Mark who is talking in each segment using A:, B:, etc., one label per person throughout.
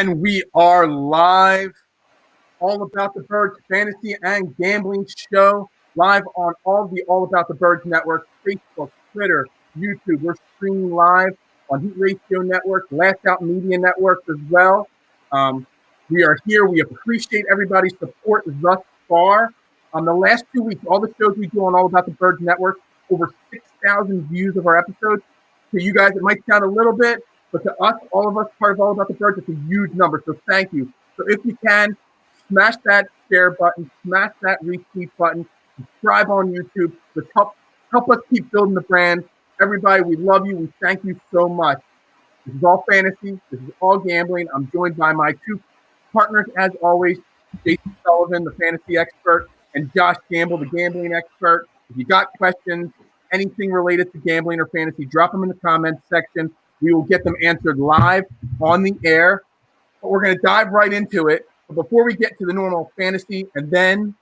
A: And we are live. All About the Birds fantasy and gambling show, live on all the All About the Birds network, Facebook, Twitter, YouTube. We're streaming live on Heat Ratio Network, Last Out Media Network as well. We are here. We appreciate everybody's support thus far. The last 2 weeks, all the shows we do on All About the Birds network, over 6,000 views of our episodes. To you guys, it might sound a little bit, but to us, all of us, part of All About the Birds, it's a huge number. So thank you. So if you can, smash that share button, smash that retweet button, subscribe on YouTube. Just help us keep building the brand. Everybody, we love you. We thank you so much. This is all fantasy. This is all gambling. I'm joined by my two partners, as always, Jason Sullivan, the fantasy expert, and Josh Gamble, the gambling expert. If you got questions, anything related to gambling or fantasy, drop them in the comments section. We will get them answered live on the air. But we're going to dive right into it. But before we get to the normal fantasy and then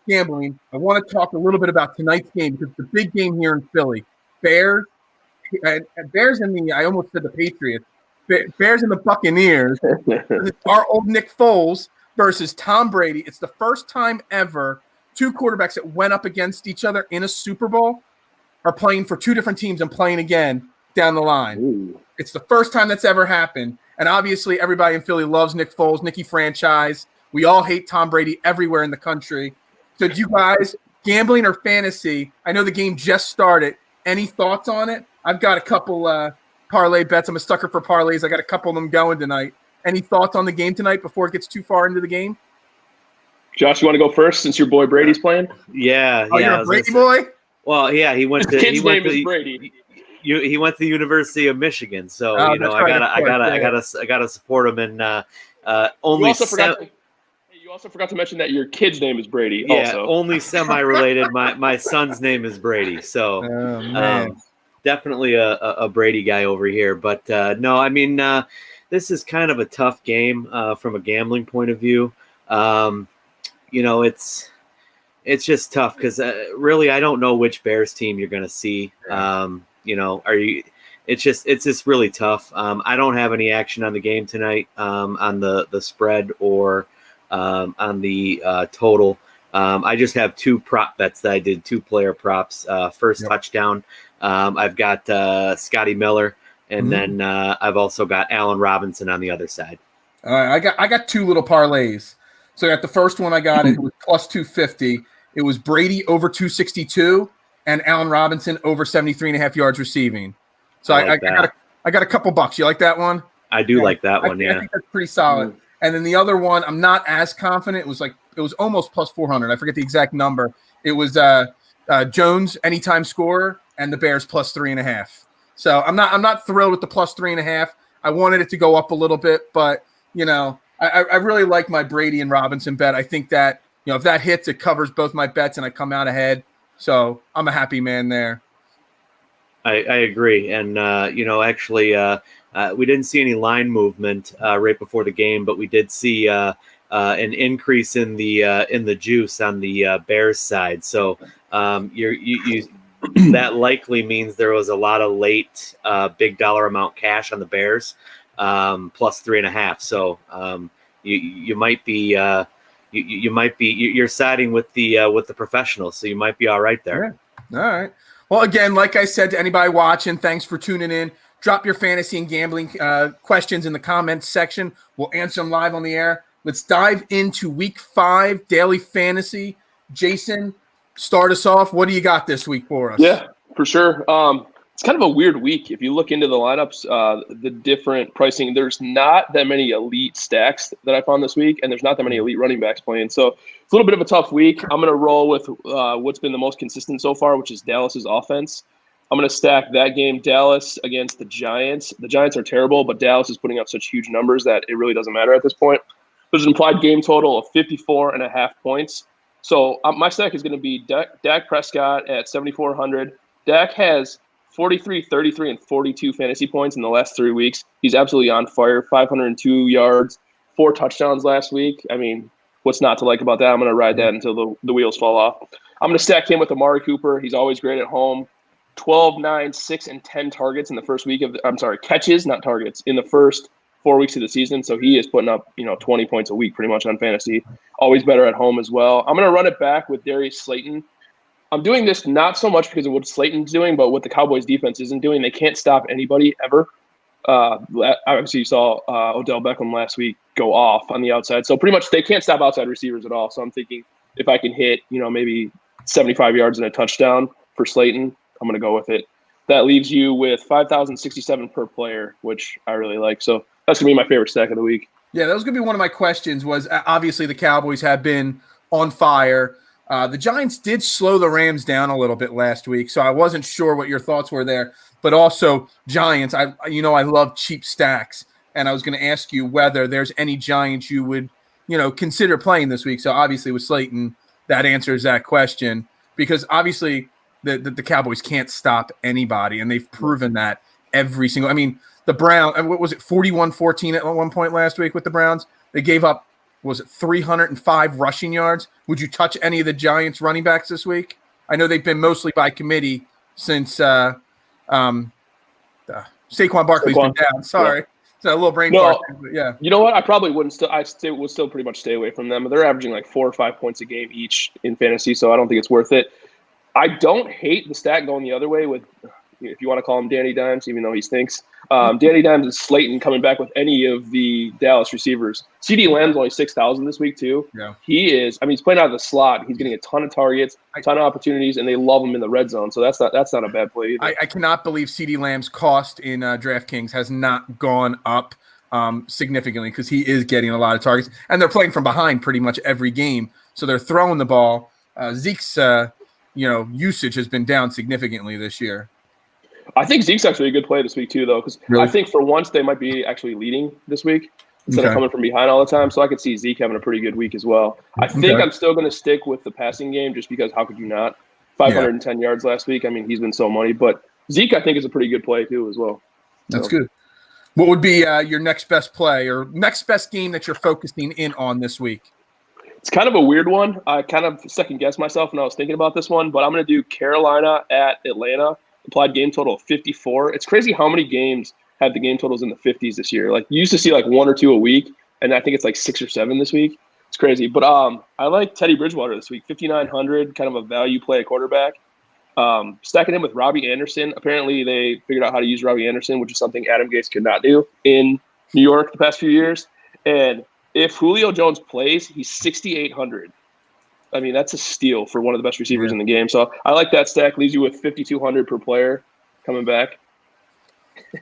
A: gambling, I want to talk a little bit about tonight's game because it's a big game here in Philly. Bears and the, I almost said the Patriots. Bears and the Buccaneers. Our old Nick Foles versus Tom Brady. It's the first time ever two quarterbacks that went up against each other in a Super Bowl are playing for two different teams and playing again down the line. Ooh. It's the first time that's ever happened. And obviously everybody in Philly loves Nick Foles, Nicky franchise. We all hate Tom Brady everywhere in the country. So do you guys, gambling or fantasy, I know the game just started. Any thoughts on it? I've got a couple parlay bets. I'm a sucker for parlays. I got a couple of them going tonight. Any thoughts on the game tonight before it gets too far into the game?
B: Josh, you want to go first since your boy Brady's playing?
C: Yeah.
A: Oh, you're a Brady boy?
C: Well, yeah, he went to.
B: His kid's name is Brady.
C: He went to the University of Michigan, so I gotta support him. And only.
B: You also forgot to mention that your kid's name is Brady.
C: Yeah,
B: also.
C: Only semi-related. My son's name is Brady, so definitely a Brady guy over here. But no, I mean this is kind of a tough game from a gambling point of view. It's just tough because really I don't know which Bears team you're going to see. It's just really tough. I don't have any action on the game tonight on the spread or on the total. I just have two prop bets that I did, 2-player props. First touchdown. I've got Scotty Miller, and then I've also got Allen Robinson on the other side.
A: All right, I got two little parlays. So at the first one I got it was plus 250. It was Brady over 262 and Allen Robinson over 73.5 yards receiving. So I got a couple bucks. You like that one?
C: I do like that one.
A: I think that's pretty solid. And then the other one, I'm not as confident. It was almost plus 400. I forget the exact number. It was Jones anytime scorer and the Bears plus 3.5. So I'm not thrilled with the plus 3.5. I wanted it to go up a little bit, but I really like my Brady and Robinson bet. I think that if that hits, it covers both my bets and I come out ahead. So I'm a happy man there.
C: I agree. And, actually we didn't see any line movement right before the game, but we did see an increase in the juice on the Bears side. So that likely means there was a lot of late big dollar amount cash on the Bears plus 3.5. So you might be you're siding with the professionals, so you might be all right there.
A: Yeah. All right. Well, again, like I said to anybody watching, thanks for tuning in. Drop your fantasy and gambling questions in the comments section. We'll answer them live on the air. Let's dive into Week 5 daily fantasy. Jason, start us off. What do you got this week for us?
B: Yeah, for sure. It's kind of a weird week. If you look into the lineups, the different pricing, there's not that many elite stacks that I found this week, and there's not that many elite running backs playing. So it's a little bit of a tough week. I'm going to roll with what's been the most consistent so far, which is Dallas's offense. I'm going to stack that game, Dallas against the Giants. The Giants are terrible, but Dallas is putting up such huge numbers that it really doesn't matter at this point. There's an implied game total of 54.5 points. So my stack is going to be Dak Prescott at 7,400. Dak has 43, 33, and 42 fantasy points in the last 3 weeks. He's absolutely on fire. 502 yards, 4 touchdowns last week. I mean, what's not to like about that? I'm going to ride that until the wheels fall off. I'm going to stack him with Amari Cooper. He's always great at home. 12, 9, 6, and 10 targets in the first week of catches, not targets, in the first 4 weeks of the season. So he is putting up, 20 points a week pretty much on fantasy. Always better at home as well. I'm going to run it back with Darius Slayton. I'm doing this not so much because of what Slayton's doing, but what the Cowboys defense isn't doing. They can't stop anybody ever. Obviously, you saw Odell Beckham last week go off on the outside. So pretty much they can't stop outside receivers at all. So I'm thinking if I can hit, maybe 75 yards and a touchdown for Slayton, I'm going to go with it. That leaves you with 5,067 per player, which I really like. So that's going to be my favorite stack of the week.
A: Yeah, that was going to be one of my questions was obviously the Cowboys have been on fire. The Giants did slow the Rams down a little bit last week, so I wasn't sure what your thoughts were there. But also Giants, I love cheap stacks, and I was going to ask you whether there's any Giants you would, consider playing this week. So obviously with Slayton, that answers that question because obviously the Cowboys can't stop anybody, and they've proven that every single – I mean, the Browns – what was it, 41-14 at one point last week with the Browns? They gave up – was it 305 rushing yards? Would you touch any of the Giants running backs this week? I know they've been mostly by committee since Saquon Barkley's been down. Sorry. Yeah. So a little brain fart. But yeah.
B: You know what? I probably wouldn't still. I would still pretty much stay away from them. They're averaging like 4 or 5 points a game each in fantasy, so I don't think it's worth it. I don't hate the stat going the other way with, if you want to call him Danny Dimes, even though he stinks. Danny Dimes and Slayton coming back with any of the Dallas receivers. CeeDee Lamb's only 6,000 this week too.
A: Yeah.
B: He's playing out of the slot. He's getting a ton of targets, a ton of opportunities, and they love him in the red zone. So that's not a bad play either.
A: I cannot believe CeeDee Lamb's cost in DraftKings has not gone up significantly because he is getting a lot of targets. And they're playing from behind pretty much every game. So they're throwing the ball. Zeke's usage has been down significantly this year.
B: I think Zeke's actually a good play this week too, though, because really? I think for once they might be actually leading this week instead of coming from behind all the time. So I could see Zeke having a pretty good week as well. I think I'm still going to stick with the passing game just because how could you not? 510 yards last week. I mean, he's been so money. But Zeke, I think, is a pretty good play too as well.
A: That's good. What would be your next best play or next best game that you're focusing in on this week?
B: It's kind of a weird one. I kind of second-guessed myself when I was thinking about this one, but I'm going to do Carolina at Atlanta. Implied game total of 54. It's crazy how many games have the game totals in the 50s this year. Like you used to see like 1 or 2 a week, and I think it's like 6 or 7 this week. It's crazy. But I like Teddy Bridgewater this week, 5,900, kind of a value play at quarterback. Stacking him with Robbie Anderson. Apparently they figured out how to use Robbie Anderson, which is something Adam Gase could not do in New York the past few years. And if Julio Jones plays, he's 6,800. I mean, that's a steal for one of the best receivers in the game. So I like that stack. Leaves you with 5,200 per player coming back.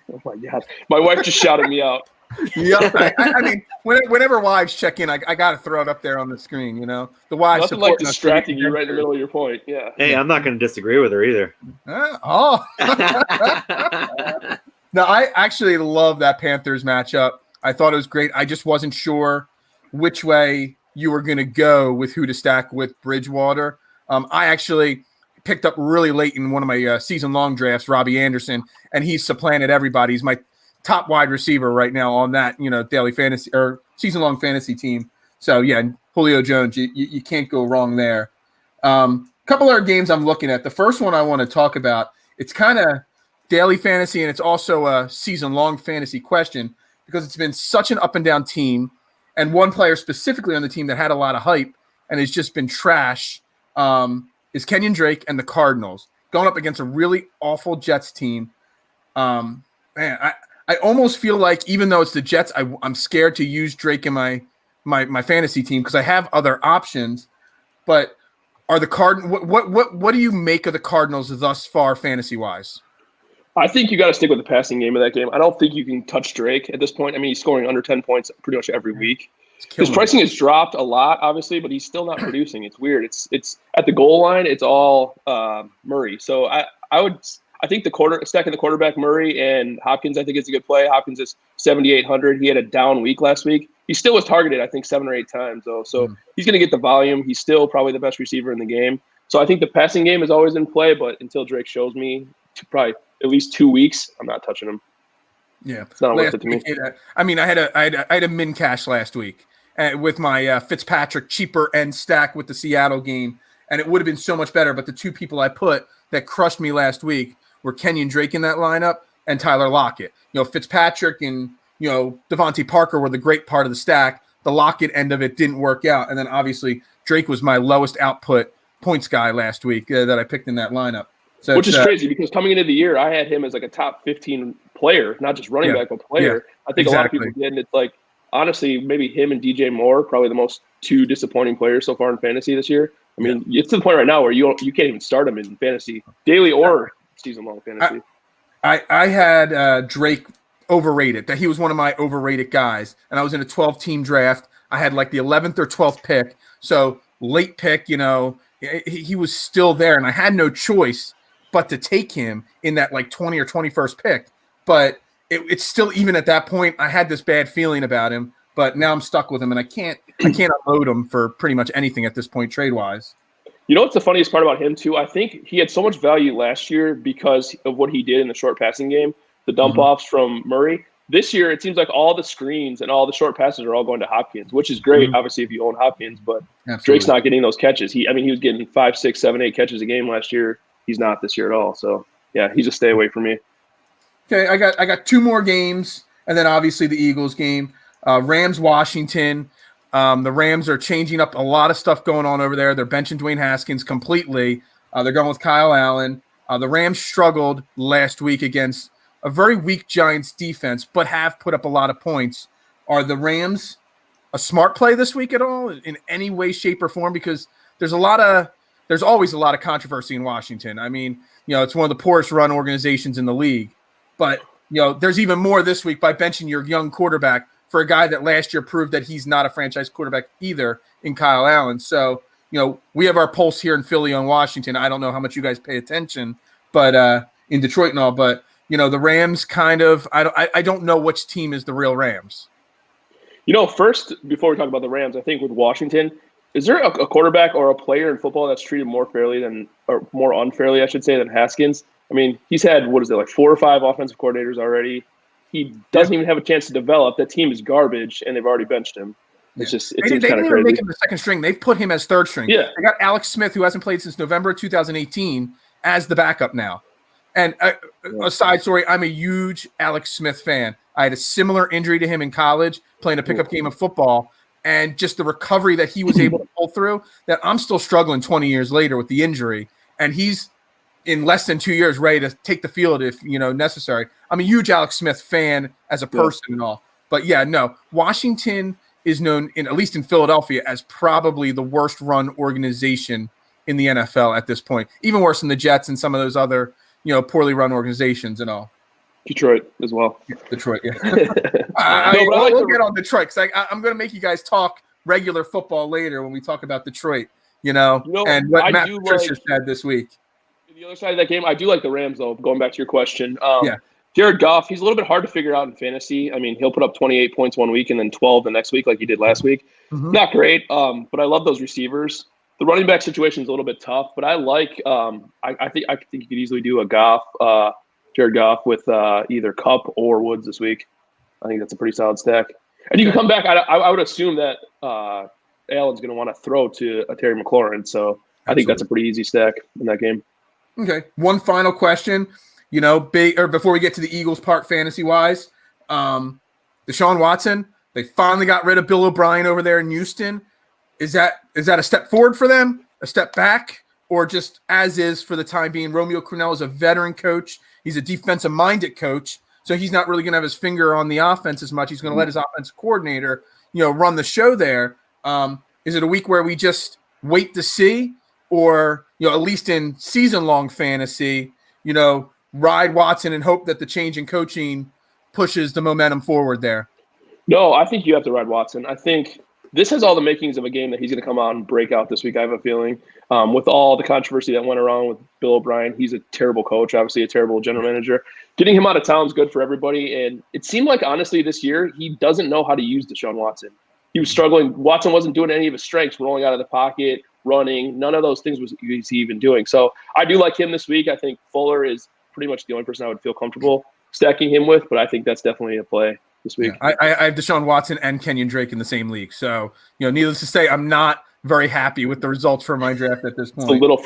B: Oh, my God. My wife just shouted me out.
A: Yeah, I mean, whenever wives check in, I got to throw it up there on the screen, The wives
B: nothing like distracting you right in the middle of your point. Yeah.
C: Hey, I'm not going to disagree with her either.
A: No, I actually love that Panthers matchup. I thought it was great. I just wasn't sure which way you were going to go with who to stack with Bridgewater. I actually picked up really late in one of my season-long drafts, Robbie Anderson, and he's supplanted everybody. He's my top wide receiver right now on that, daily fantasy or season-long fantasy team. So, yeah, Julio Jones, you can't go wrong there. Couple other games I'm looking at. The first one I want to talk about, it's kind of daily fantasy, and it's also a season-long fantasy question because it's been such an up-and-down team. And one player specifically on the team that had a lot of hype and has just been trash is Kenyon Drake and the Cardinals going up against a really awful Jets team. Man, I almost feel like even though it's the Jets, I'm scared to use Drake in my fantasy team because I have other options. But are the what do you make of the Cardinals thus far fantasy wise?
B: I think you got to stick with the passing game of that game. I don't think you can touch Drake at this point. I mean, he's scoring under 10 points pretty much every week. His pricing has dropped a lot, obviously, but he's still not producing. It's weird. It's at the goal line. It's all Murray. So I think stacking the quarterback Murray and Hopkins, I think is a good play. Hopkins is 7,800. He had a down week last week. He still was targeted, I think, 7 or 8 times though. So he's going to get the volume. He's still probably the best receiver in the game. So I think the passing game is always in play, but until Drake shows me probably at least 2 weeks, I'm not touching him.
A: Yeah,
B: it's not worth it to me.
A: I mean, I had a min cash last week with my Fitzpatrick cheaper end stack with the Seattle game, and it would have been so much better. But the 2 people I put that crushed me last week were Kenyon Drake in that lineup and Tyler Lockett. Fitzpatrick and Devontae Parker were the great part of the stack. The Lockett end of it didn't work out. And then obviously Drake was my lowest output points guy last week that I picked in that lineup. So
B: which is crazy because coming into the year, I had him as like a top 15 player, not just running back, but player. I think a lot of people did. And it's like, honestly, maybe him and DJ Moore, probably the most two disappointing players so far in fantasy this year. I mean, it's to the point right now where you can't even start him in fantasy, daily or season-long fantasy.
A: I had Drake overrated, that he was one of my overrated guys, and I was in a 12-team draft. I had like the 11th or 12th pick, so late pick, he was still there, and I had no choice but to take him in that like 20 or 21st pick. But it's still, even at that point, I had this bad feeling about him. But now I'm stuck with him, and I can't unload him for pretty much anything at this point, trade-wise.
B: You know what's the funniest part about him, too? I think he had so much value last year because of what he did in the short passing game, the dump-offs from Murray. This year, it seems like all the screens and all the short passes are all going to Hopkins, which is great, obviously, if you own Hopkins. But Drake's not getting those catches. He was getting 5, 6, 7, 8 catches a game last year. He's not this year at all. So, yeah, he's a stay away from me.
A: Okay, I got two more games, and then obviously the Eagles game. Rams-Washington. The Rams are changing up a lot of stuff going on over there. They're benching Dwayne Haskins completely. They're going with Kyle Allen. The Rams struggled last week against a very weak Giants defense, but have put up a lot of points. Are the Rams a smart play this week at all in any way, shape, or form? Because there's always a lot of controversy in Washington. I mean, it's one of the poorest run organizations in the league. But, there's even more this week by benching your young quarterback for a guy that last year proved that he's not a franchise quarterback either in Kyle Allen. So, we have our pulse here in Philly on Washington. I don't know how much you guys pay attention, but in Detroit and all, but the Rams kind of, I don't know which team is the real Rams.
B: First, before we talk about the Rams, I think with Washington, is there a quarterback or a player in football that's treated more fairly or more unfairly, I should say, than Haskins? I mean, he's had, 4 or 5 offensive coordinators already. He doesn't even have a chance to develop. That team is garbage, and they've already benched him. It's just it seems kind of crazy. They didn't make him the second string.
A: They've put him as third string.
B: Yeah.
A: They got Alex Smith, who hasn't played since November 2018, as the backup now. And a side story, I'm a huge Alex Smith fan. I had a similar injury to him in college, playing a pickup game of football, and just the recovery that he was able to pull through, that I'm still struggling 20 years later with the injury. And he's in less than 2 years ready to take the field if necessary. I'm a huge Alex Smith fan as a person and all. But Washington is known, at least in Philadelphia, as probably the worst run organization in the NFL at this point. Even worse than the Jets and some of those other, poorly run organizations and all.
B: Detroit as well.
A: Detroit, yeah. We'll get on Detroit because I'm going to make you guys talk regular football later when we talk about Detroit, and what Matt Patricia said this week.
B: The other side of that game, I do like the Rams, though, going back to your question. Jared Goff, he's a little bit hard to figure out in fantasy. I mean, he'll put up 28 points one week and then 12 the next week like he did last week. Not great, but I love those receivers. The running back situation is a little bit tough, but I like I think you could easily do a Goff, Jared Goff with either Kupp or Woods this week. I think that's a pretty solid stack. And you can come back. I would assume that Allen's going to want to throw to Terry McLaurin, so I think that's a pretty easy stack in that game.
A: Okay. One final question, before we get to the Eagles part fantasy-wise, Deshaun Watson, they finally got rid of Bill O'Brien over there in Houston. Is that a step forward for them, a step back, or just as is for the time being? Romeo Crennel is a veteran coach. He's a defensive-minded coach, so he's not really going to have his finger on the offense as much. He's going to let his offensive coordinator, run the show there. Is it a week where we just wait to see? Or, at least in season-long fantasy, ride Watson and hope that the change in coaching pushes the momentum forward there?
B: No, I think you have to ride Watson. I think this has all the makings of a game that he's going to come out and break out this week, I have a feeling. With all the controversy that went around with Bill O'Brien, he's a terrible coach, obviously a terrible general manager. Getting him out of town is good for everybody. And it seemed like, honestly, this year, he doesn't know how to use Deshaun Watson. He was struggling. Watson wasn't doing any of his strengths, rolling out of the pocket, running. None of those things was he even doing. So I do like him this week. I think Fuller is pretty much the only person I would feel comfortable stacking him with, but I think that's definitely a play this week.
A: Yeah, I have Deshaun Watson and Kenyon Drake in the same league. So, needless to say, I'm not very happy with the results for my draft at this
B: It's a
A: point.
B: little,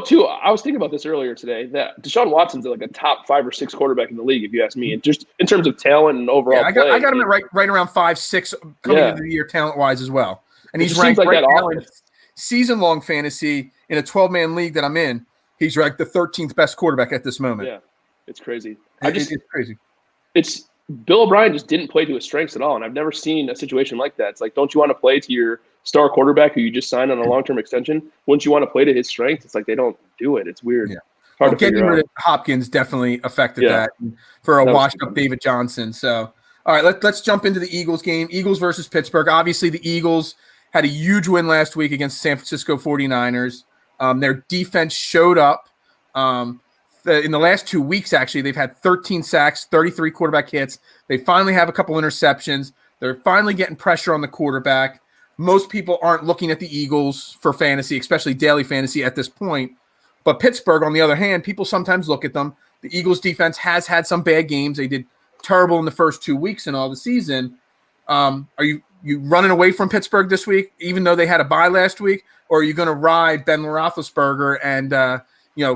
B: too. I was thinking about this earlier today that Deshaun Watson's like a top 5 or 6 quarterback in the league, if you ask me, and just in terms of talent and overall
A: Yeah,
B: play.
A: I got him at right around 5-6 coming into the year talent wise as well, and
B: It
A: he's
B: just
A: ranked
B: seems like
A: right
B: that
A: now in season long fantasy in a 12-man league that I'm in. He's ranked the 13th best quarterback at this moment.
B: Yeah, it's crazy.
A: It's crazy.
B: It's Bill O'Brien just didn't play to his strengths at all, and I've never seen a situation like that. It's like, don't you want to play to your star quarterback who you just signed on a long-term extension? Wouldn't you want to play to his strengths? It's like they don't do it. It's weird.
A: Yeah.
B: Hard to
A: Getting
B: figure
A: rid
B: out.
A: of Hopkins definitely affected that for a washed-up David Johnson. So, all right, let's jump into the Eagles game. Eagles versus Pittsburgh. Obviously, the Eagles had a huge win last week against the San Francisco 49ers. Their defense showed up. In the last 2 weeks, actually, they've had 13 sacks, 33 quarterback hits. They finally have a couple interceptions. They're finally getting pressure on the quarterback. Most people aren't looking at the Eagles for fantasy, especially daily fantasy at this point. But Pittsburgh, on the other hand, people sometimes look at them. The Eagles defense has had some bad games. They did terrible in the first 2 weeks and all the season. Are you running away from Pittsburgh this week, even though they had a bye last week? Or are you going to ride Ben Roethlisberger and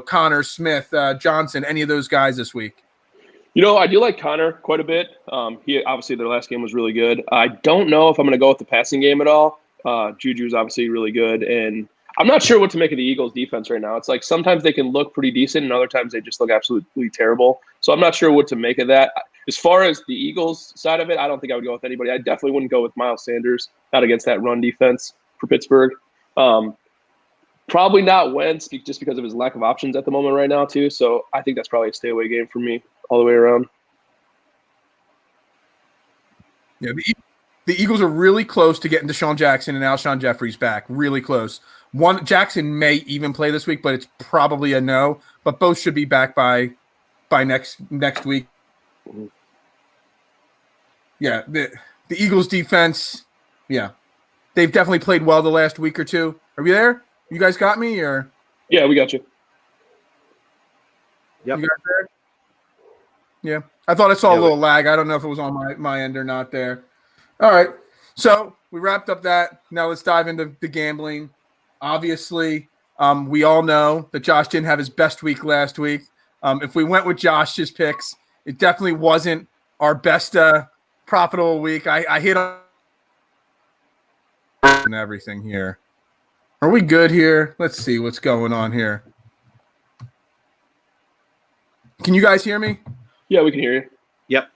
A: Connor, Smith, Johnson, any of those guys this week?
B: I do like Connor quite a bit. He obviously their last game was really good. I don't know if I'm going to go with the passing game at all. Juju's obviously really good, and I'm not sure what to make of the Eagles defense right now. It's like sometimes they can look pretty decent, and other times they just look absolutely terrible. So I'm not sure what to make of that. As far as the Eagles side of it, I don't think I would go with anybody. I definitely wouldn't go with Miles Sanders, not against that run defense for Pittsburgh. Probably not Wentz, just because of his lack of options at the moment right now, too. So I think that's probably a stay-away game for me all the way around.
A: Yeah, the Eagles are really close to getting Deshaun Jackson and Alshon Jeffries back. Really close. Jackson may even play this week, but it's probably a no. But both should be back by next week.
B: Mm-hmm.
A: Yeah, the Eagles defense, yeah. They've definitely played well the last week or two. Are we there? You guys got me, or?
B: Yeah, we got you.
C: Yep.
A: You guys there? Yeah. I thought I saw a little lag. I don't know if it was on my end or not there. All right. So we wrapped up that. Now let's dive into the gambling. Obviously, we all know that Josh didn't have his best week last week. If we went with Josh's picks, it definitely wasn't our best profitable week. I hit on and everything here. Are we good here? Let's see what's going on here. Can you guys hear me?
B: Yeah, we can hear you.
C: Yep.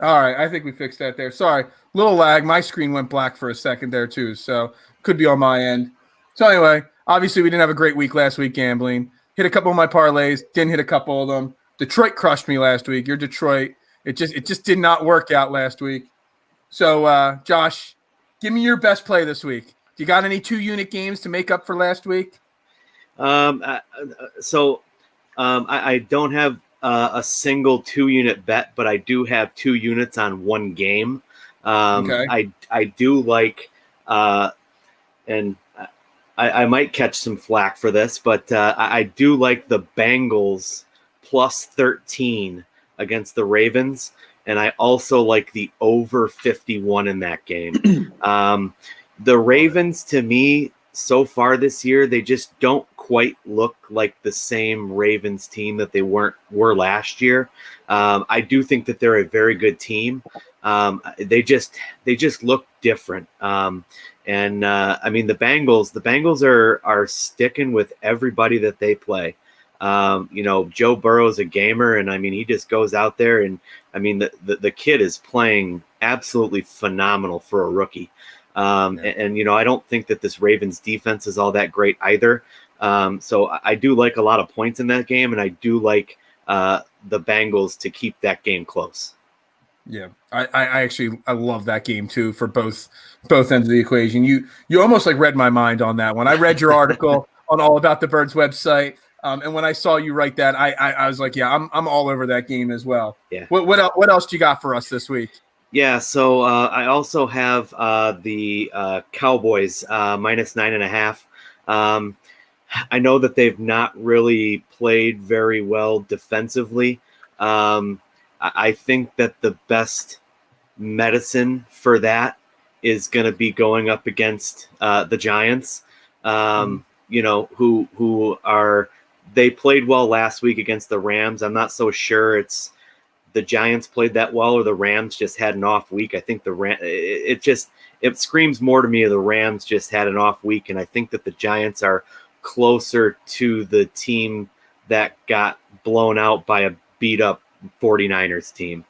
A: All right. I think we fixed that there. Sorry. Little lag. My screen went black for a second there too. So could be on my end. So anyway, obviously we didn't have a great week last week gambling. Hit a couple of my parlays. Didn't hit a couple of them. Detroit crushed me last week. You're Detroit. It just did not work out last week. So Josh, give me your best play this week. Do you got any 2-unit games to make up for last week?
C: I don't have a single 2-unit bet, but I do have 2 units on one game.
A: Okay.
C: I do like, and I might catch some flack for this, but I do like the Bengals plus 13 against the Ravens, and I also like the over 51 in that game. The Ravens, to me, so far this year, they just don't quite look like the same Ravens team that they were last year. I do think that they're a very good team. They just look different. I mean, the Bengals are sticking with everybody that they play. Joe Burrow's a gamer, and I mean, he just goes out there, and I mean, the kid is playing absolutely phenomenal for a rookie. And I don't think that this Ravens defense is all that great either. So I do like a lot of points in that game, and I do like the Bengals to keep that game close.
A: Yeah, I love that game too for both ends of the equation. You almost like read my mind on that one. I read your article on All About the Birds website, and when I saw you write that, I was like, yeah, I'm all over that game as well.
C: Yeah.
A: What else do you got for us this week?
C: Yeah, so I also have the Cowboys minus 9.5. I know that they've not really played very well defensively. I think that the best medicine for that is going to be going up against the Giants. Who are they played well last week against the Rams. I'm not so sure it's the Giants played that well or the Rams just had an off week. I think it screams more to me of the Rams just had an off week, and I think that the Giants are closer to the team that got blown out by a beat up 49ers team.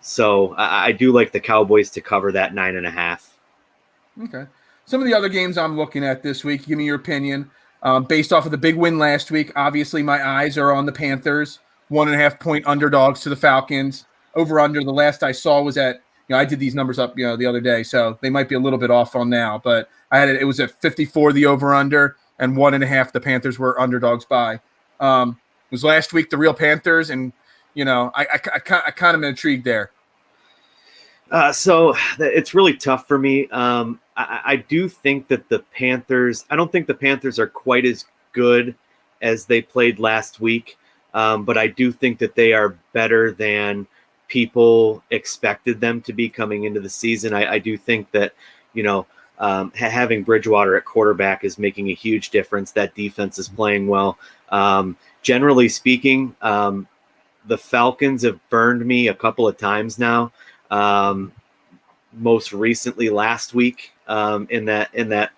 C: So I do like the Cowboys to cover that 9.5.
A: Okay. Some of the other games I'm looking at this week, give me your opinion. Based off of the big win last week, obviously my eyes are on the Panthers, 1.5 point underdogs to the Falcons. Over under, the last I saw was at, I did these numbers up, the other day, so they might be a little bit off on now, but I had it was at 54, the over under, and 1.5 the Panthers were underdogs by. It was last week, the real Panthers, and, I kind of am intrigued there.
C: So it's really tough for me. I do think that I don't think the Panthers are quite as good as they played last week, but I do think that they are better than people expected them to be coming into the season. I do think that, having Bridgewater at quarterback is making a huge difference. That defense is playing well. Generally speaking, the Falcons have burned me a couple of times now. Most recently last week in that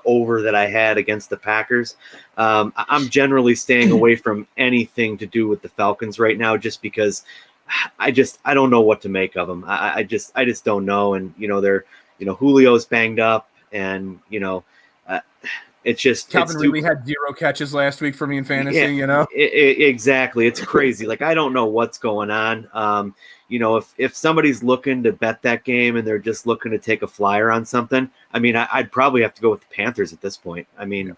C: over that I had against the Packers. I'm generally staying away from anything to do with the Falcons right now, just because I don't know what to make of them. I just don't know. And, they're, Julio's banged up, and, it's just
A: Calvin really had 0 catches last week for me in fantasy.
C: Exactly. It's crazy. Like, I don't know what's going on. If somebody's looking to bet that game and they're just looking to take a flyer on something, I'd probably have to go with the Panthers at this point. I can't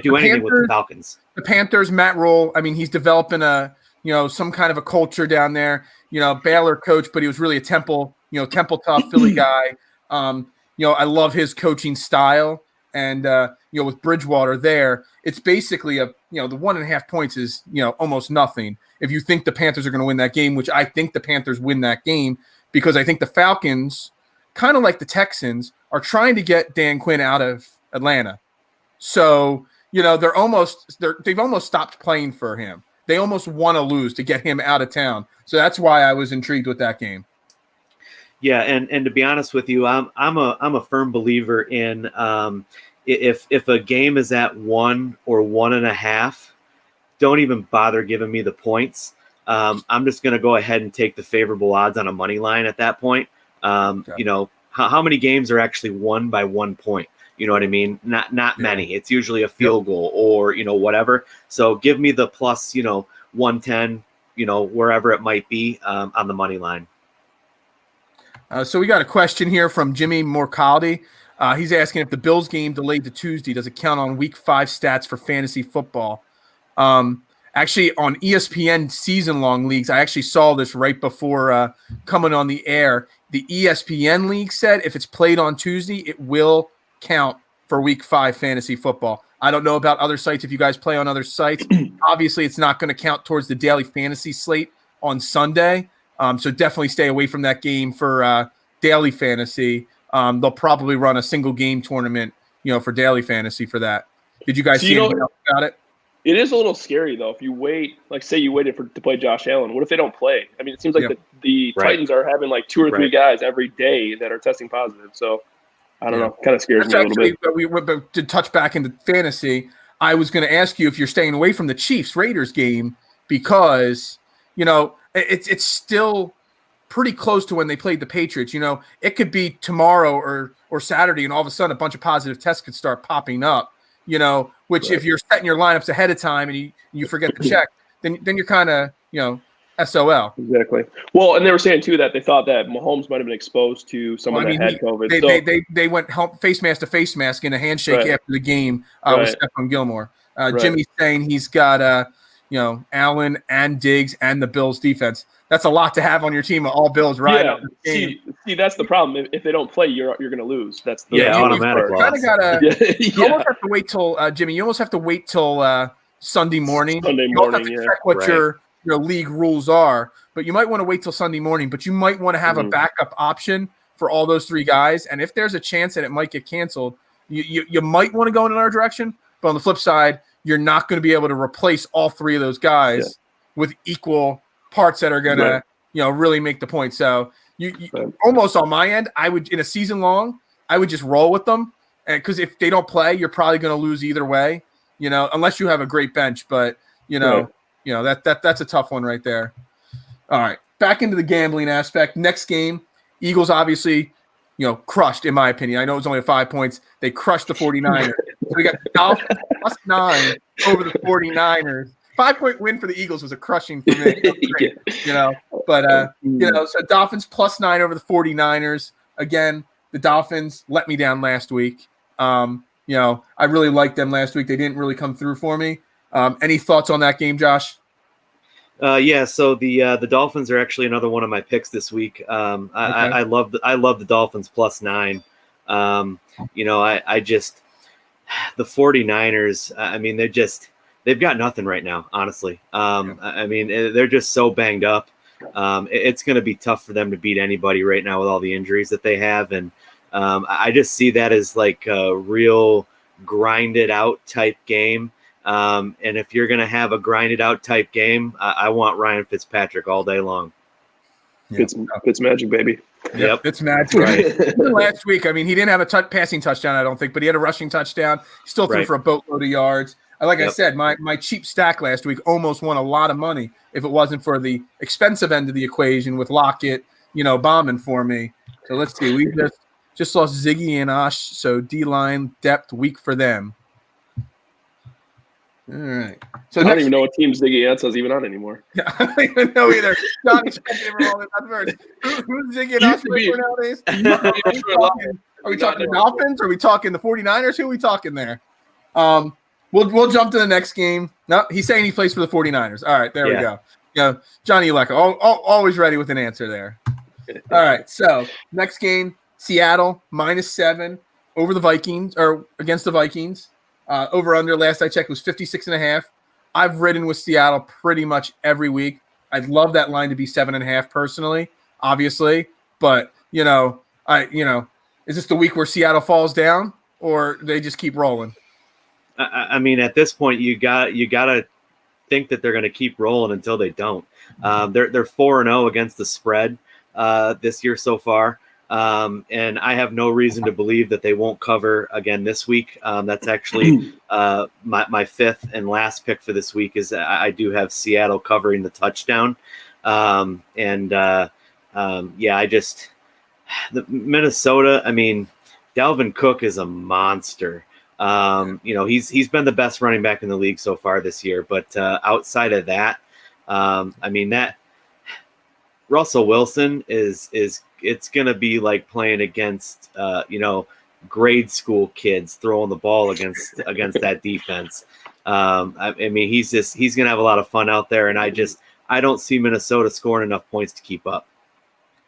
C: do anything with the Falcons.
A: The Panthers, Matt Rule, he's developing some kind of a culture down there. Baylor coach, but he was really a Temple tough Philly guy. I love his coaching style. And, with Bridgewater there, it's basically the 1.5 points is, almost nothing. If you think the Panthers are going to win that game, which I think the Panthers win that game, because I think the Falcons, kind of like the Texans, are trying to get Dan Quinn out of Atlanta. So, they've almost stopped playing for him. They almost want to lose to get him out of town. So that's why I was intrigued with that game.
C: Yeah, and to be honest with you, I'm a firm believer in if a game is at 1 or 1.5, don't even bother giving me the points. I'm just going to go ahead and take the favorable odds on a money line at that point. Okay. How many games are actually won by 1 point? You know what I mean? Not many. It's usually a field goal or whatever. So give me the plus 110 wherever it might be on the money line.
A: So we got a question here from Jimmy Morcaldi. He's asking if the Bills game delayed to Tuesday, does it count on week 5 stats for fantasy football? Actually, on ESPN season-long leagues, I actually saw this right before coming on the air. The ESPN league said if it's played on Tuesday, it will count for week 5 fantasy football. I don't know about other sites. If you guys play on other sites, obviously it's not going to count towards the daily fantasy slate on Sunday. So definitely stay away from that game for daily fantasy. They'll probably run a single game tournament, for daily fantasy for that. Did you guys see anything else about it?
B: It is a little scary though. If you wait, like say you waited to play Josh Allen, what if they don't play? It seems like the Titans are having like 2 or 3 guys every day that are testing positive. So I don't know, kind of scares me a little bit.
A: But to touch back into fantasy, I was going to ask you if you're staying away from the Chiefs-Raiders game because, it's still pretty close to when they played the Patriots. It could be tomorrow or Saturday, and all of a sudden a bunch of positive tests could start popping up, which if you're setting your lineups ahead of time and you forget to check, then you're kind of, SOL.
B: Exactly. Well, and they were saying too that they thought that Mahomes might have been exposed to someone that had COVID.
A: They went face mask to face mask in a handshake after the game with Stephon Gilmore. Jimmy's saying he's got Allen and Diggs and the Bills defense. That's a lot to have on your team. All Bills, right?
B: Yeah. See, that's the problem. If they don't play, you're going to lose. That's the
C: automatic loss.
A: You kind of gotta. You almost have to wait till Jimmy. You almost have to wait till Sunday morning. You have to check what your league rules are, but you might want to wait till Sunday morning. But you might want to have a backup option for all those three guys. And if there's a chance that it might get canceled, you might want to go in another direction. But on the flip side, you're not going to be able to replace all three of those guys with equal parts that are going to, really make the point. So you almost on my end, I would, in a season long, I would just roll with them. And because if they don't play, you're probably going to lose either way, unless you have a great bench. But, that's a tough one right there. All right. Back into the gambling aspect. Next game, Eagles obviously, crushed, in my opinion. I know it was only 5 points. They crushed the 49ers. So we got Dolphins +9 over the 49ers. 5-point win for the Eagles was a crushing for me. Great, so Dolphins +9 over the 49ers. Again, the Dolphins let me down last week. I really liked them last week. They didn't really come through for me. Any thoughts on that game, Josh?
C: So the Dolphins are actually another one of my picks this week. I love the Dolphins +9. I just the 49ers. I mean, they've got nothing right now, honestly. I mean, they're just so banged up. It's going to be tough for them to beat anybody right now with all the injuries that they have, and I just see that as like a real grinded out type game. And if you're going to have a grinded out type game, I want Ryan Fitzpatrick all day long.
B: Fitz magic, baby.
A: Yep. It's magic. Right. Last week, I mean, he didn't have a passing touchdown, I don't think, but he had a rushing touchdown. He still threw for a boatload of yards. Like I said, my cheap stack last week almost won a lot of money if it wasn't for the expensive end of the equation with Lockett, bombing for me. So let's see. We just lost Ziggy and Osh, so D-line depth weak for them. All right. So
B: I don't even know what team Ziggy Ansah's even on anymore.
A: Yeah, I don't even know either. Johnny's Who's Ziggy and Osh for nowadays? Are we talking the Dolphins? Are we talking the 49ers? Who are we talking there? We'll jump to the next game. No, he's saying he plays for the 49ers. All right, there we go. Johnny Ulecka, always ready with an answer there. All right, so next game, Seattle -7 over the Vikings, or against the Vikings. Over under last I checked was 56.5. I've ridden with Seattle pretty much every week. I'd love that line to be 7.5 personally, obviously. But is this the week where Seattle falls down, or they just keep rolling?
C: I mean, at this point, you gotta think that they're going to keep rolling until they don't. They're 4-0 against the spread this year so far. And I have no reason to believe that they won't cover again this week. That's actually my fifth and last pick for this week is I do have Seattle covering the touchdown. The Minnesota, I mean, Dalvin Cook is a monster. He's been the best running back in the league so far this year, but outside of that, that Russell Wilson it's going to be like playing against, grade school kids throwing the ball against that defense. He's going to have a lot of fun out there. And I don't see Minnesota scoring enough points to keep up.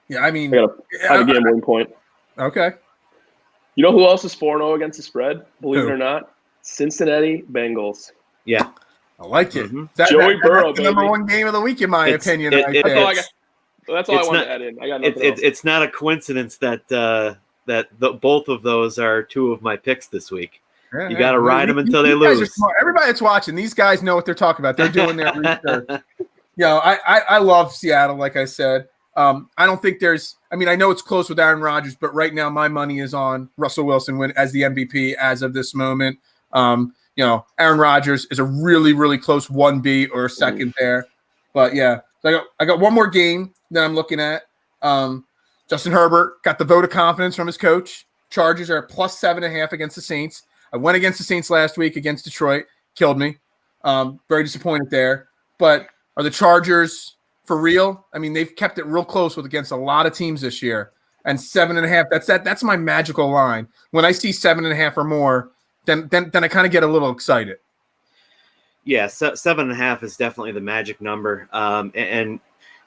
A: Yeah. I mean,
B: I got a gambling point.
A: Okay.
B: You know who else is 4-0 against the spread? Believe it or not, Cincinnati Bengals.
C: Yeah.
A: I like it.
C: Mm-hmm.
B: Joey Burrow,
A: that's the number one game of the week, in my opinion.
B: That's all I wanted to add in. I got nothing else.
C: It's not a coincidence that both of those are two of my picks this week. Yeah, you got to ride them until they lose.
A: Everybody that's watching, these guys know what they're talking about. They're doing their research. I love Seattle, like I said. I don't think there's – I know it's close with Aaron Rodgers, but right now my money is on Russell Wilson as the MVP as of this moment. Aaron Rodgers is a really, really close 1B or second there. But, yeah, so I got one more game that I'm looking at. Justin Herbert got the vote of confidence from his coach. Chargers are at +7.5 against the Saints. I went against the Saints last week against Detroit. Killed me. Very disappointed there. But are the Chargers – for real? They've kept it real close against a lot of teams this year. And 7.5, that's my magical line. When I see 7.5 or more, then I kind of get a little excited.
C: Yeah, 7.5 is definitely the magic number. And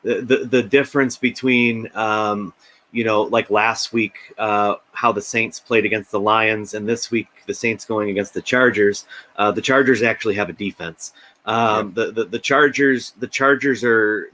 C: the difference between like last week, how the Saints played against the Lions, and this week the Saints going against the Chargers. The Chargers actually have a defense. The Chargers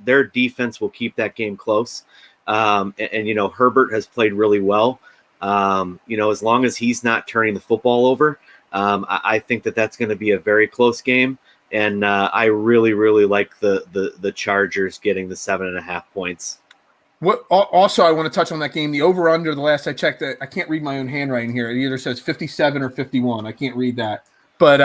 C: their defense will keep that game close. And Herbert has played really well. As long as he's not turning the football over, I think that's going to be a very close game. And I really, really like the Chargers getting the 7.5 points.
A: What also I want to touch on that game, the over-under, the last I checked, I can't read my own handwriting here. It either says 57 or 51. I can't read that. But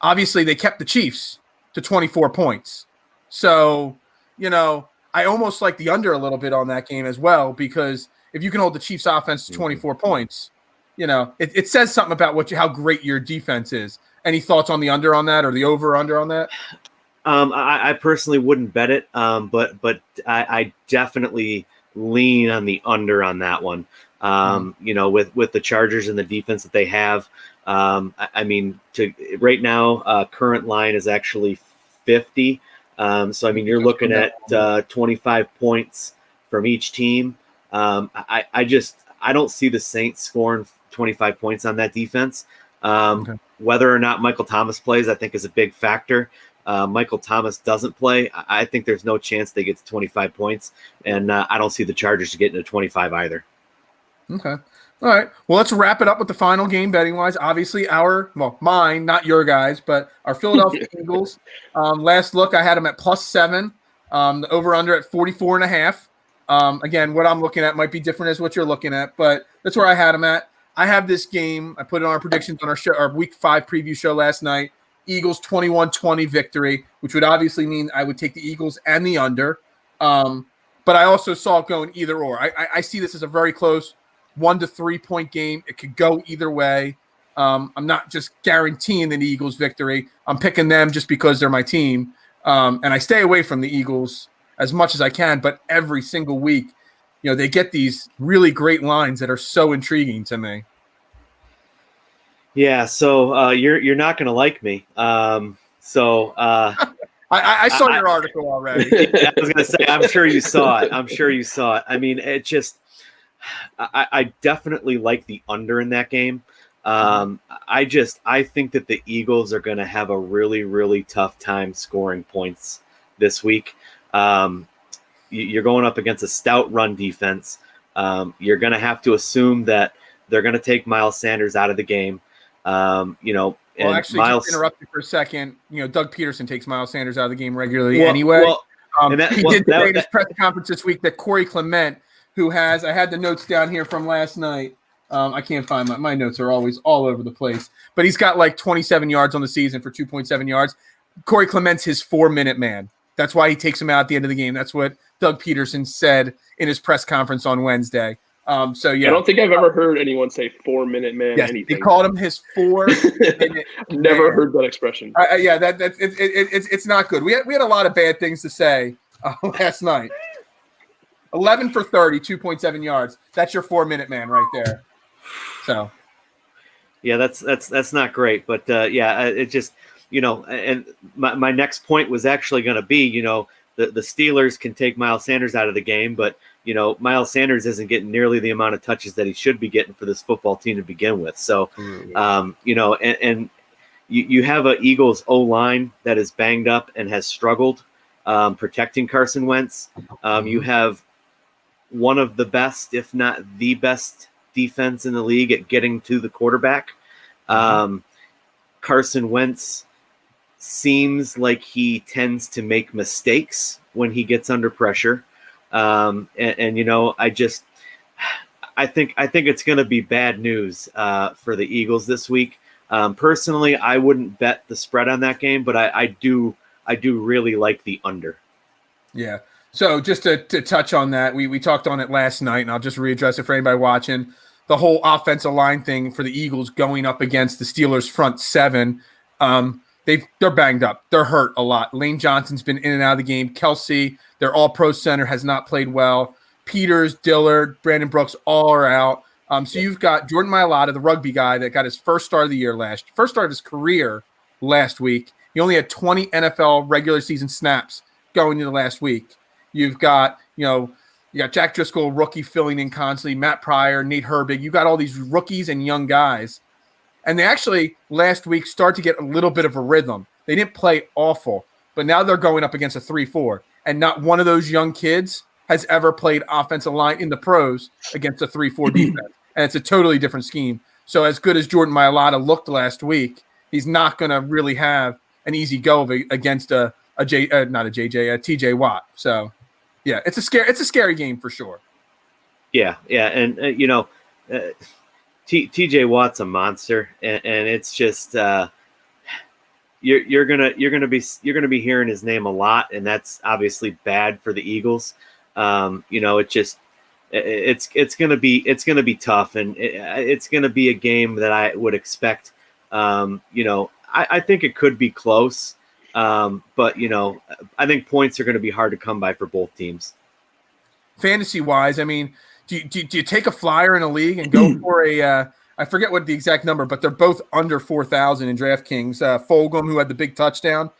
A: obviously they kept the Chiefs to 24 points. So, I almost like the under a little bit on that game as well, because if you can hold the Chiefs offense to 24 points, it says something about how great your defense is. Any thoughts on the under on that or the over-under on that?
C: I personally wouldn't bet it, but I definitely lean on the under on that one. With the Chargers and the defense that they have, right now, current line is actually 50. So you're looking at 25 points from each team. I don't see the Saints scoring 25 points on that defense. Whether or not Michael Thomas plays, I think is a big factor. Michael Thomas doesn't play, I think there's no chance they get to 25 points, and I don't see the Chargers getting to 25 either.
A: Okay. All right. Well, let's wrap it up with the final game betting-wise. Obviously, mine, not your guys, but our Philadelphia Eagles. Last look, I had them at +7. The over-under at 44.5. Again, what I'm looking at might be different as what you're looking at, but that's where I had them at. I have this game. I put it on our predictions on our Week 5 preview show last night. Eagles 21-20 victory, which would obviously mean I would take the Eagles and the under. But I also saw it going either or. I see this as a very close 1 to 3 point game. It could go either way. I'm not just guaranteeing the Eagles victory. I'm picking them just because they're my team. And I stay away from the Eagles as much as I can, but every single week, they get these really great lines that are so intriguing to me.
C: Yeah, so you're not going to like me. I saw
A: your article already.
C: I was going to say, I'm sure you saw it. It just, I definitely like the under in that game. I think that the Eagles are going to have a really, really tough time scoring points this week. You're going up against a stout run defense. You're going to have to assume that they're going to take Miles Sanders out of the game.
A: Just interrupt you for a second. Doug Peterson takes Miles Sanders out of the game regularly anyway. He did say in his press conference this week that Corey Clement, who I had the notes down here from last night. I can't find my notes are always all over the place, but he's got like 27 yards on the season for 2.7 yards. Corey Clement's his 4-minute man. That's why he takes him out at the end of the game. That's what Doug Peterson said in his press conference on Wednesday. I
B: don't think I've ever heard anyone say 4-minute man.
A: Yes,
B: anything.
A: They called him his 4-minute.
B: Never heard that expression.
A: It's not good. We had a lot of bad things to say last night. 11 for 30, 2.7 yards. That's your 4-minute man right there. So,
C: yeah, that's not great. But it just and my next point was actually going to be the Steelers can take Miles Sanders out of the game, but Miles Sanders isn't getting nearly the amount of touches that he should be getting for this football team to begin with. So, and you have an Eagles O-line that is banged up and has struggled protecting Carson Wentz. You have one of the best, if not the best, defense in the league at getting to the quarterback. Carson Wentz seems like he tends to make mistakes when he gets under pressure. I think it's going to be bad news for the Eagles this week. Personally, I wouldn't bet the spread on that game, but I do really like the under.
A: Yeah. So just to touch on that, we talked on it last night, and I'll just readdress it for anybody watching. The whole offensive line thing for the Eagles going up against the Steelers front seven, they're banged up. They're hurt a lot. Lane Johnson's been in and out of the game. Kelsey, their all-pro center, has not played well. Peters, Dillard, Brandon Brooks, all are out. So you've got Jordan Mailata, the rugby guy that got his first start of the year first start of his career last week. He only had 20 NFL regular season snaps going into last week. You've got, you got Jack Driscoll, rookie, filling in constantly, Matt Pryor, Nate Herbig. You got all these rookies and young guys. And they actually, last week, start to get a little bit of a rhythm. They didn't play awful, but now they're going up against a 3-4. And not one of those young kids has ever played offensive line in the pros against a 3-4 defense. And it's a totally different scheme. So as good as Jordan Mailata looked last week, he's not going to really have an easy go against a TJ Watt. So, yeah, it's a scary game for sure.
C: Yeah, and TJ Watt's a monster, and it's just you're gonna be hearing his name a lot, and that's obviously bad for the Eagles. It's gonna be tough, and it's gonna be a game that I would expect. I think it could be close, but I think points are going to be hard to come by for both teams.
A: Fantasy wise, I mean, do you take a flyer in a league and go for I forget what the exact number, but they're both under 4,000 in DraftKings. Fulgham, who had the big touchdown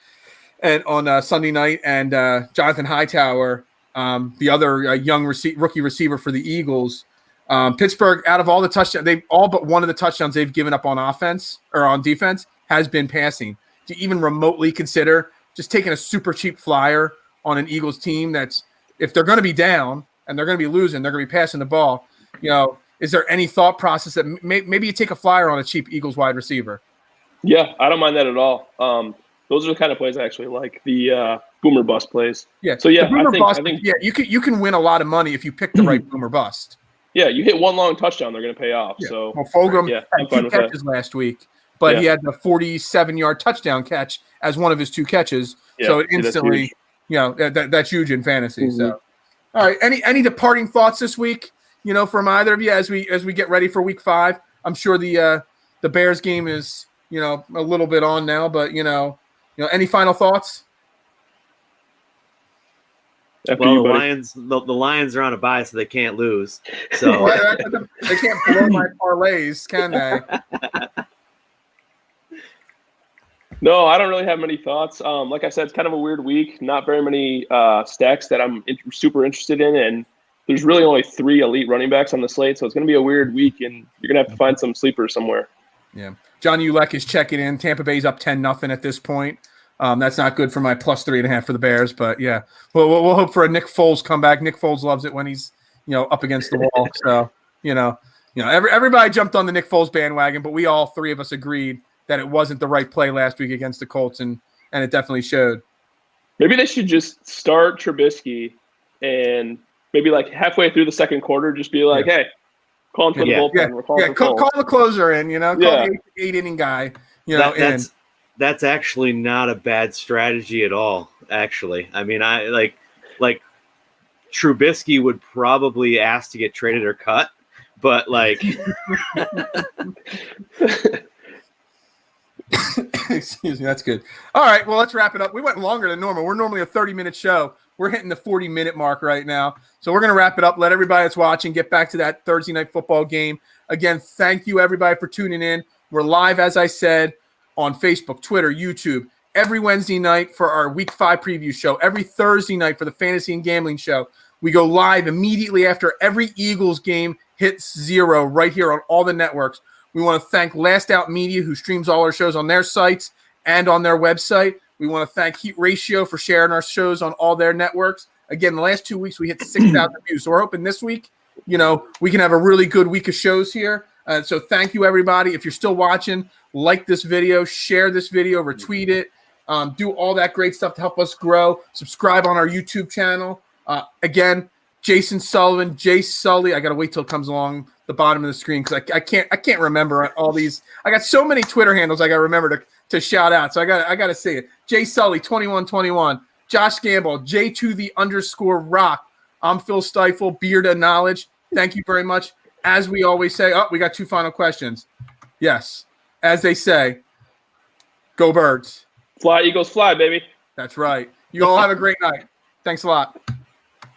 A: and on Sunday night, and Jonathan Hightower, the other young rookie receiver for the Eagles. Pittsburgh, out of all the touchdowns, they've all but one of the touchdowns they've given up on offense or on defense has been passing. Do you even remotely consider just taking a super cheap flyer on an Eagles team that's, if they're going to be down and they're going to be losing, they're going to be passing the ball? Is there any thought process that maybe you take a flyer on a cheap Eagles wide receiver?
B: Yeah, I don't mind that at all. Those are the kind of plays I actually like, the boomer bust plays.
A: Yeah.
B: So yeah,
A: I think you can win a lot of money if you pick the right boomer bust.
B: Yeah, you hit one long touchdown, they're going to pay off.
A: Yeah.
B: So
A: Fulgham had 2 catches last week, but he had the 47-yard touchdown catch as one of his 2 catches. Yeah, so it instantly, that's huge in fantasy. Mm-hmm. So, all right, any departing thoughts this week? From either of you as we get ready for Week 5. I'm sure the Bears game is a little bit on now, but any final thoughts?
C: Well, the Lions are on a bye, so they can't lose. So
A: they can't blow my parlays, can they?
B: No, I don't really have many thoughts. Like I said, it's kind of a weird week. Not very many stacks that I'm super interested in, and there's really only 3 elite running backs on the slate, so it's going to be a weird week, and you're going to have to find some sleepers somewhere.
A: Yeah. John Ulek is checking in. Tampa Bay's up 10-0 at this point. That's not good for my plus 3.5 for the Bears, but yeah, we'll hope for a Nick Foles comeback. Nick Foles loves it when he's up against the wall. So everybody jumped on the Nick Foles bandwagon, but we all 3 of us agreed that it wasn't the right play last week against the Colts, and it definitely showed.
B: Maybe they should just start Trubisky and maybe like halfway through the second quarter, just be like, hey, call him for the bullpen. We're calling
A: call the closer in, call the 8-inning guy,
C: That's actually not a bad strategy at all, actually. I mean, I like Trubisky would probably ask to get traded or cut, but like
A: excuse me, that's good. All right, well, let's wrap it up. We went longer than normal. We're normally a 30-minute show. We're hitting the 40-minute mark right now. So we're going to wrap it up. Let everybody that's watching get back to that Thursday night football game. Again, thank you, everybody, for tuning in. We're live, as I said, on Facebook, Twitter, YouTube, every Wednesday night for our Week 5 preview show, every Thursday night for the Fantasy and Gambling Show. We go live immediately after every Eagles game hits 0 right here on all the networks. We want to thank Last Out Media, who streams all our shows on their sites and on their website. We want to thank Heat Ratio for sharing our shows on all their networks. Again, the last 2 weeks, we hit 6,000 views. So we're hoping this week, we can have a really good week of shows here. So thank you, everybody. If you're still watching, like this video, share this video, retweet it, do all that great stuff to help us grow. Subscribe on our YouTube channel. Again, Jason Sullivan, Jay Sully. I got to wait till it comes along the bottom of the screen because I can't remember all these. I got so many Twitter handles I got to remember to shout out. So I got to say it. Jay Sully, 2121. Josh Gamble, J2_the_rock. I'm Phil Stifle, Beard of Knowledge. Thank you very much. As we always say, we got 2 final questions. Yes. As they say, go Birds.
B: Fly, Eagles, fly, baby.
A: That's right. You all have a great night. Thanks a lot.